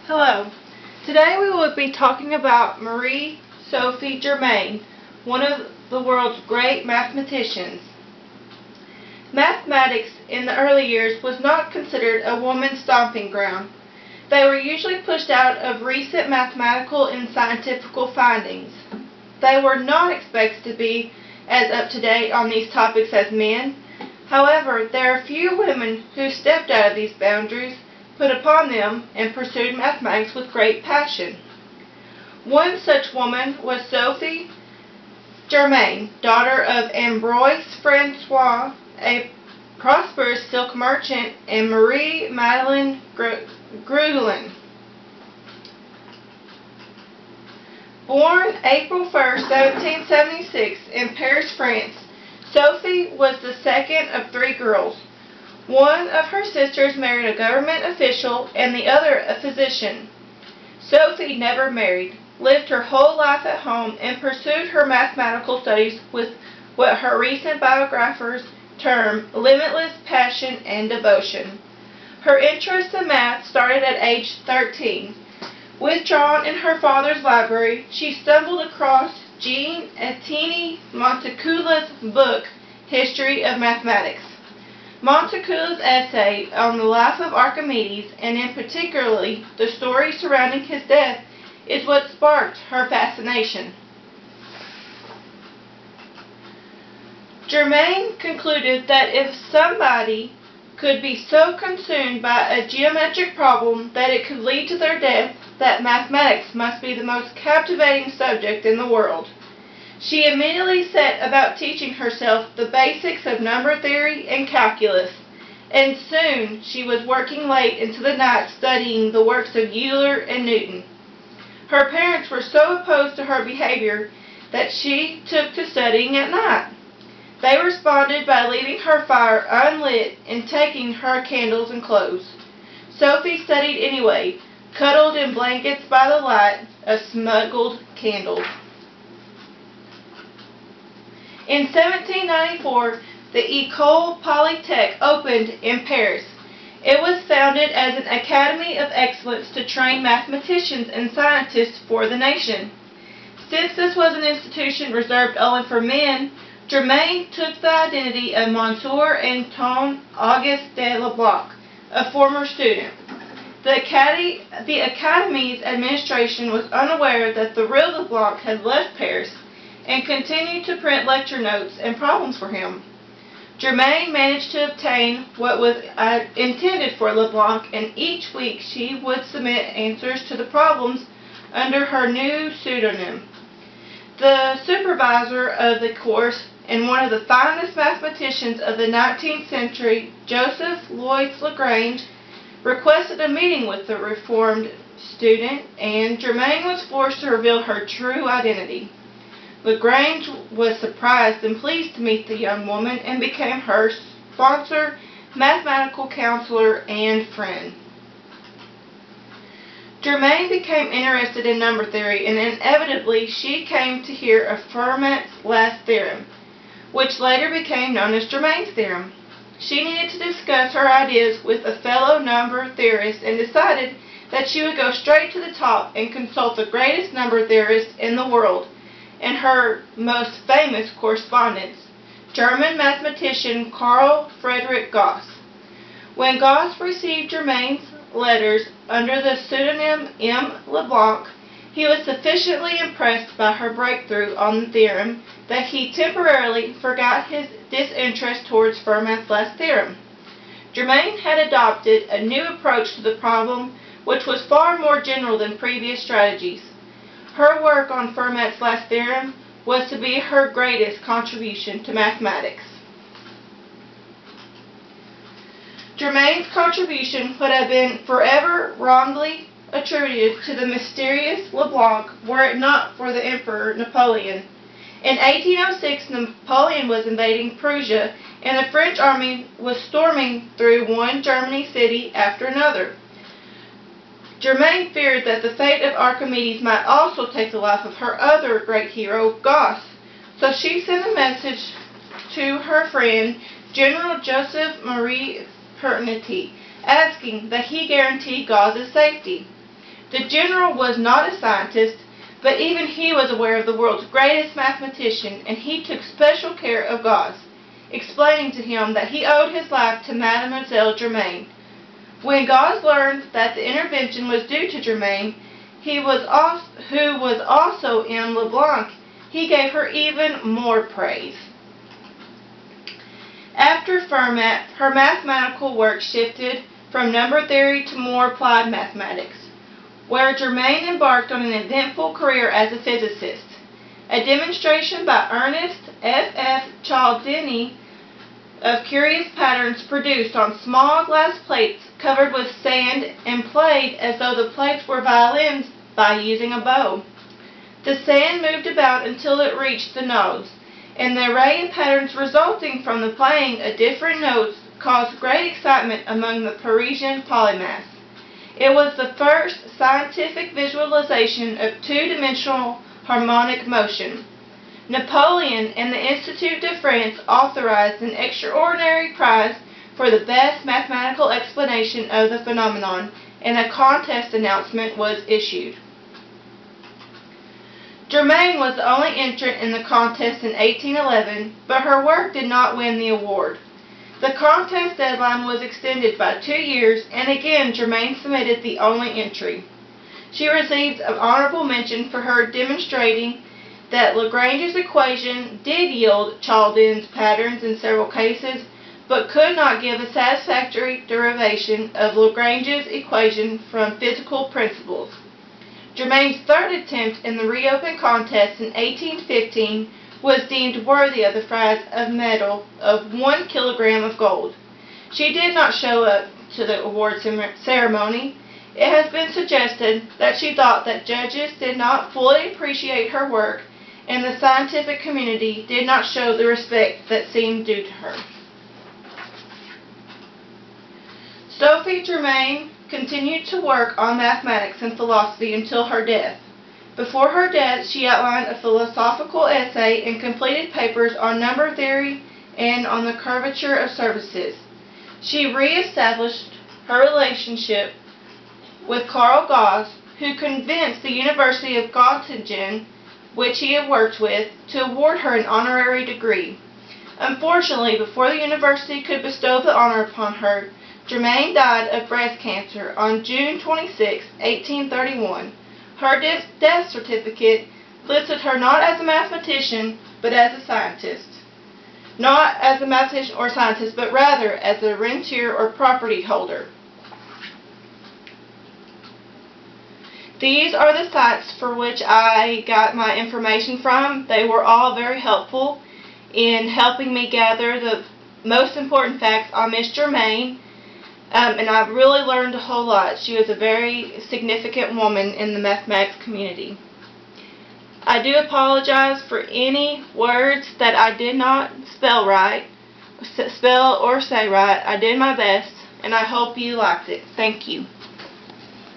Hello. Today we will be talking about Marie-Sophie Germain, one of the world's great mathematicians. Mathematics in the early years was not considered a woman's stomping ground. They were usually pushed out of recent mathematical and scientific findings. They were not expected to be as up-to-date on these topics as men. However, there are few women who stepped out of these boundaries put upon them and pursued mathematics with great passion. One such woman was Sophie Germain, daughter of Ambroise Francois, a prosperous silk merchant, and Marie-Madeleine Grudelin. Born April 1, 1776 in Paris, France, Sophie was the second of three girls. One of her sisters married a government official and the other a physician. Sophie never married, lived her whole life at home, and pursued her mathematical studies with what her recent biographers term limitless passion and devotion. Her interest in math started at age 13. Withdrawn in her father's library, she stumbled across Jean-Etienne Montesquieu's book, History of Mathematics. Montesquieu's essay on the life of Archimedes, and in particularly the story surrounding his death, is what sparked her fascination. Germain concluded that if somebody could be so consumed by a geometric problem that it could lead to their death, that mathematics must be the most captivating subject in the world. She immediately set about teaching herself the basics of number theory and calculus, and soon she was working late into the night studying the works of Euler and Newton. Her parents were so opposed to her behavior that she took to studying at night. They responded by leaving her fire unlit and taking her candles and clothes. Sophie studied anyway, cuddled in blankets by the light of smuggled candles. In 1794, the École Polytechnique opened in Paris. It was founded as an academy of excellence to train mathematicians and scientists for the nation. Since this was an institution reserved only for men, Germain took the identity of Monsieur Antoine Auguste de Leblanc, a former student. The Academy's administration was unaware that the real Leblanc had left Paris and continued to print lecture notes and problems for him. Germain managed to obtain what was intended for Leblanc, and each week she would submit answers to the problems under her new pseudonym. The supervisor of the course and one of the finest mathematicians of the 19th century, Joseph Louis Lagrange, requested a meeting with the reformed student, and Germain was forced to reveal her true identity. Lagrange was surprised and pleased to meet the young woman and became her sponsor, mathematical counselor, and friend. Germain became interested in number theory, and inevitably she came to hear of Fermat's last theorem, which later became known as Germain's theorem. She needed to discuss her ideas with a fellow number theorist and decided that she would go straight to the top and consult the greatest number theorist in the world and her most famous correspondents, German mathematician Carl Friedrich Gauss. When Gauss received Germain's letters under the pseudonym M. Leblanc, he was sufficiently impressed by her breakthrough on the theorem that he temporarily forgot his disinterest towards Fermat's last theorem. Germain had adopted a new approach to the problem which was far more general than previous strategies. Her work on Fermat's last theorem was to be her greatest contribution to mathematics. Germain's contribution would have been forever wrongly attributed to the mysterious Leblanc were it not for the Emperor Napoleon. In 1806, Napoleon was invading Prussia, and the French army was storming through one German city after another. Germain feared that the fate of Archimedes might also take the life of her other great hero, Gauss, so she sent a message to her friend, General Joseph Marie Pernetti, asking that he guarantee Gauss's safety. The general was not a scientist, but even he was aware of the world's greatest mathematician, and he took special care of Gauss, explaining to him that he owed his life to Mademoiselle Germain. When Gauss learned that the intervention was due to Germain, who was also in Leblanc, he gave her even more praise. After Fermat, her mathematical work shifted from number theory to more applied mathematics, where Germain embarked on an eventful career as a physicist. A demonstration by Ernest F. Cialdini of curious patterns produced on small glass plates covered with sand and played as though the plates were violins by using a bow. The sand moved about until it reached the notes, and the array and patterns resulting from the playing of different notes caused great excitement among the Parisian polymaths. It was the first scientific visualization of two-dimensional harmonic motion. Napoleon and the Institut de France authorized an extraordinary prize for the best mathematical explanation of the phenomenon, and a contest announcement was issued. Germain was the only entrant in the contest in 1811, but her work did not win the award. The contest deadline was extended by 2 years, and again Germain submitted the only entry. She received an honorable mention for her demonstrating that Lagrange's equation did yield Cialdini's patterns in several cases, but could not give a satisfactory derivation of Lagrange's equation from physical principles. Germain's third attempt in the reopened contest in 1815 was deemed worthy of the prize of medal of 1 kilogram of gold. She did not show up to the award ceremony. It has been suggested that she thought that judges did not fully appreciate her work, and the scientific community did not show the respect that seemed due to her. Sophie Germain continued to work on mathematics and philosophy until her death. Before her death, she outlined a philosophical essay and completed papers on number theory and on the curvature of surfaces. She re-established her relationship with Carl Gauss, who convinced the University of Göttingen, which he had worked with, to award her an honorary degree. Unfortunately, before the university could bestow the honor upon her, Germain died of breast cancer on June 26, 1831. Her death certificate listed her not as a mathematician, but as a scientist. Not as a mathematician or scientist, but rather as a rentier or property holder. These are the sites for which I got my information from. They were all very helpful in helping me gather the most important facts on Miss Germain. And I really learned a whole lot. She was a very significant woman in the mathematics community. I do apologize for any words that I did not spell or say right. I did my best, and I hope you liked it. Thank you.